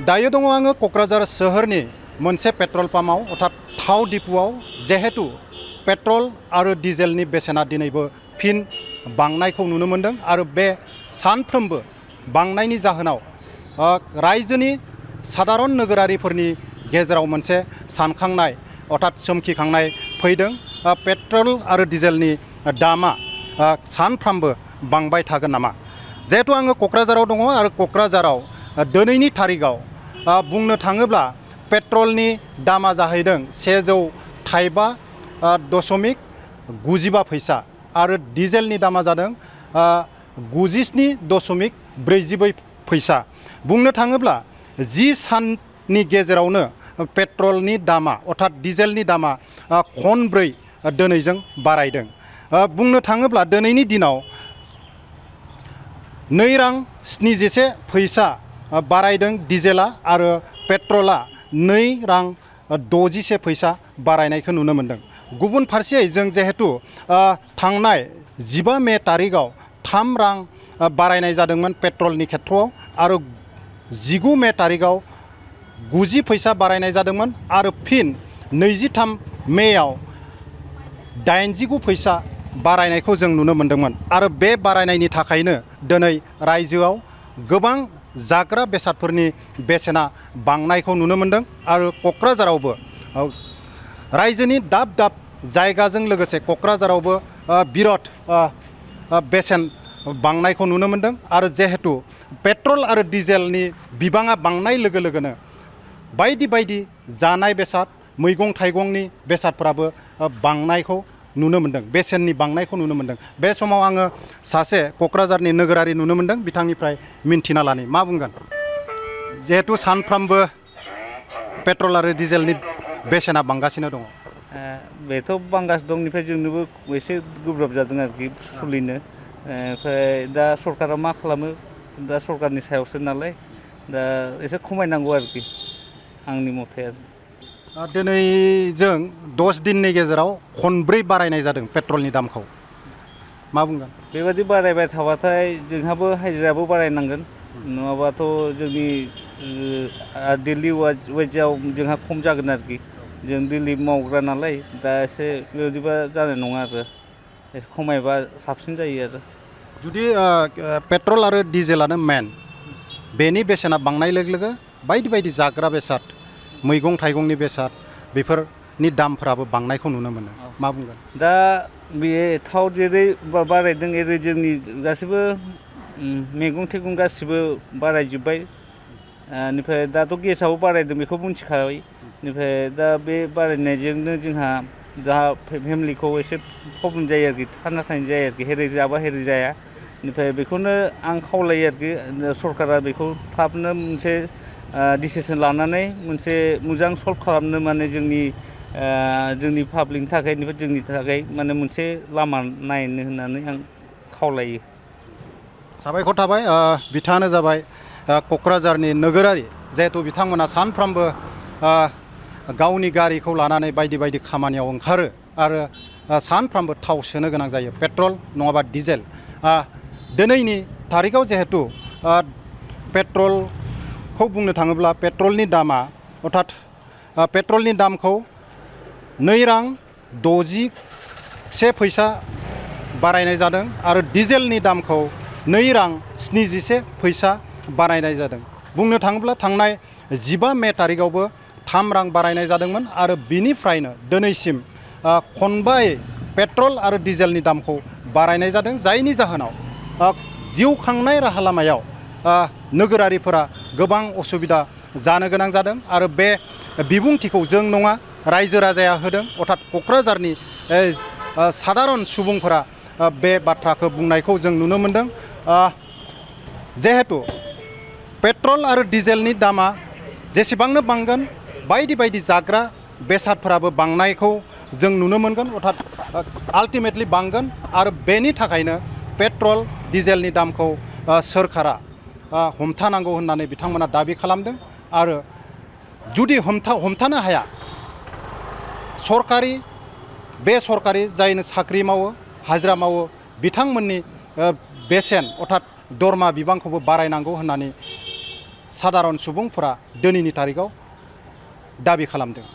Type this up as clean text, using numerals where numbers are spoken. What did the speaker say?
दायो दङ आङो क'क्राझार सोहोरनि मोनसे पेट्रल पाम्पआव अर्थात थाव डिपुआव जिहेतु पेट्रल आरो डिजेलनि बेसेना दिनैबो फिन बांनायखौ नुनो मोनदों आरो बे सानफ्रोमबो बांनायनि जाहोनाव रायजोनि साधारन नोगोरारिफोरनि गेजेराव मोनसे सानखांनाय अर्थात सोमखिखांनाय फैदों। पेट्रल आरो डिजेलनि दामा सानफ्रामबो बांबाय थागोन नामा? जिहेतु आङो क'क्राझाराव दङ आरो क'क्राझाराव दिनैनि थारिखआव बुंनो थाङोब्ला पेट्रलनि दामा जाहैदों 105.95 फैसा आरो डिजेलनि दामा जादों 97.44 फैसा। बुंनो थाङोब्ला 10 साननि गेजेरावनो पेट्रलनि दामा अर्थात डिजेलनि दामा खनब्रै दिनैजों बारायदों। बुंनो थाङोब्ला दिनैनि दिनाव 2 रां 77 फैसा बारायदों डिजेला आरो पेट्रला 2 रां 61 फैसा बारायनायखौ नुनो मोनदों। गुबुन फारसेयै जों जिहेतु थांनाय 15 मे तारिखआव 3 रां बारायनाय जादोंमोन पेट्रलनि खेथ्रआव आरो 19 मे तारिखआव 90 फैसा बारायनाय जादोंमोन आरो फिन 23 मेयाव 89 फैसा बारायनायखौ जों नुनो मोनदोंमोन आरो बे बारायनायनि थाखायनो दिनै रायजोआव गोबां जाग्रा बेसादफोरनि बेसेना बांनायखौ नुनो मोनदों आरो क'क्राझारावबो रायजोनि दाब दाब जायगाजों लोगोसे क'क्राझारावबो बिराद बेसेन बांनायखौ नुनो मोनदों आरो जिहेतु पेट्रल आरो डिजेलनि बिबाङा बांनाय लोगो लोगोनो बायदि बायदि जानाय बेसाद मैगं थाइगंनि बेसादफोराबो बांनायखौ नुनो मोनदों, बेसेननि बांनायखौ नुनो मोनदों। बे समाव आङो सासे क'क्राझारनि नोगोरारि नुनो मोनदों, बिथांनिफ्राय मिन्थिना लानि मा बुंगोन। जिहेतु सानफ्रामबो पेट्रल आरो डिजेलनि बेसेना बांगासिनो दङ। बेथ' बांगासिनो दं, निफ्राय जोंनोबो एसे गोब्राब जादों आरोखि सोलिनो। ओमफ्राय दा सरकारा मा खालामो, दा सरकारनि सायावसो नालाय, दा एसे खमायनांगौ आरोखि आंनि मथे आरो। दिनै जों 10 दिननि गेजेराव खनब्रै बारायनाय जादों पेट्रलनि दामखौ, मा बुंगोन? बेबायदि बारायबाय थाबाथाय जोंहाबो हाजिराबो बारायनांगोन, नङाबाथ' जोंनि डेलि वेजाव जोंहा खम जागोन आरोखि। जों डेलि मावग्रा नालाय दा एसे बेबायदिबा जानाय नङा आरो, एसे खमायबा साबसिन जायो आरो। जुदि पेट्रल आरो डिजेलानो मेन, बेनि बेसेना बांनाय लोगो लोगो बायदि बायदि जाग्रा बेसाद मैगं थाइगंनि बेसाद बेफोरनि दामफोराबो बांनायखौ नुनो मोनो, मा बुंगोन? दा बे थाव जेरै बारायदों एरै जोंनि गासिबो मैगं थाइगं गासिबो बारायजोब्बाय। बेनिफ्राय दाथ' गेसाबो बारायदों बेखौ मिथिखाबाय। बेनिफ्राय दा बे बारायनायजोंनो जोंहा दा फेमिलिखौ एसे प्रब्लेम जायो आरोखि, थांना थानाय जायो आरोखि, हेरै जाबा हेरै जाया। बेनिफ्राय बेखौनो आं खावलायो आरोखि सरकारा बेखौ थाबनो मोनसे डिसिसन लानानै मोनसे मोजां सल्भ खालामनो, माने जोंनि पाब्लिकनि थाखाय जोंनि थाखाय माने मोनसे लामा नायनो होननानै आं खावलायो। साबायखर थाबाय। बिथाङानो जाबाय क'क्राझारनि नोगोरारि, जिहेतु बिथांमोना सानफ्रामबो गावनि गारिखौ लानानै बायदि बायदि खामानियाव ओंखारो आरो सानफ्रामबो थाव सोनो गोनां जायो, पेट्रल नङाबा डिजेल। दिनैनि थारिखआव जिहेतु पेट्रलखौ बुंनो थाङोब्ला पेट्रलनि दामा अर्थात पेट्रलनि दामखौ 2 रां 61 फैसा बारायनाय जादों आरो डिजेलनि दामखौ 2 रां 77 फैसा बारायनाय जादों। बुंनो थाङोब्ला थांनाय 15 मे तारिखआवबो 3 रां बारायनाय जादोंमोन आरो बिनिफ्रायनो दिनैसिम खनबायै पेट्रल आरो डिजेलनि दामखौ बारायनाय जादों, जायनि जाहोनाव जिउ खांनाय राहा लामायाव नोगोरारिफोरा गोबां असुबिदा जानो गोनां जादों आरो बे बिबुंथिखौ जों नङा रायजो राजाया होदों, अर्थात क'क्राझारनि साधारन सुबुंफोरा बे बाथ्राखौ बुंनायखौ जों नुनो मोनदों। जिहेतु पेट्रल आरो डिजेलनि दामा जेसेबांनो बांगोन बायदि बायदि जाग्रा बेसादफोराबो बांनायखौ जों नुनो मोनगोन, अर्थात आल्टिमेटलि बांगोन आरो बेनि थाखायनो पेट्रल डिजेलनि दामखौ सोरखारा हमथानांगौ होननानै बिथांमोना दाबि खालामदों आरो जुदि हमथानो हाया, बेसरकारि जायनो साख्रि मावो हाजिरा मावो बिथांमोननि बेसेन अर्थात दरमा बिबांखौबो बारायनांगौ होननानै सादारन सुबुंफोरा दिनैनि थारिखआव दाबि खालामदों।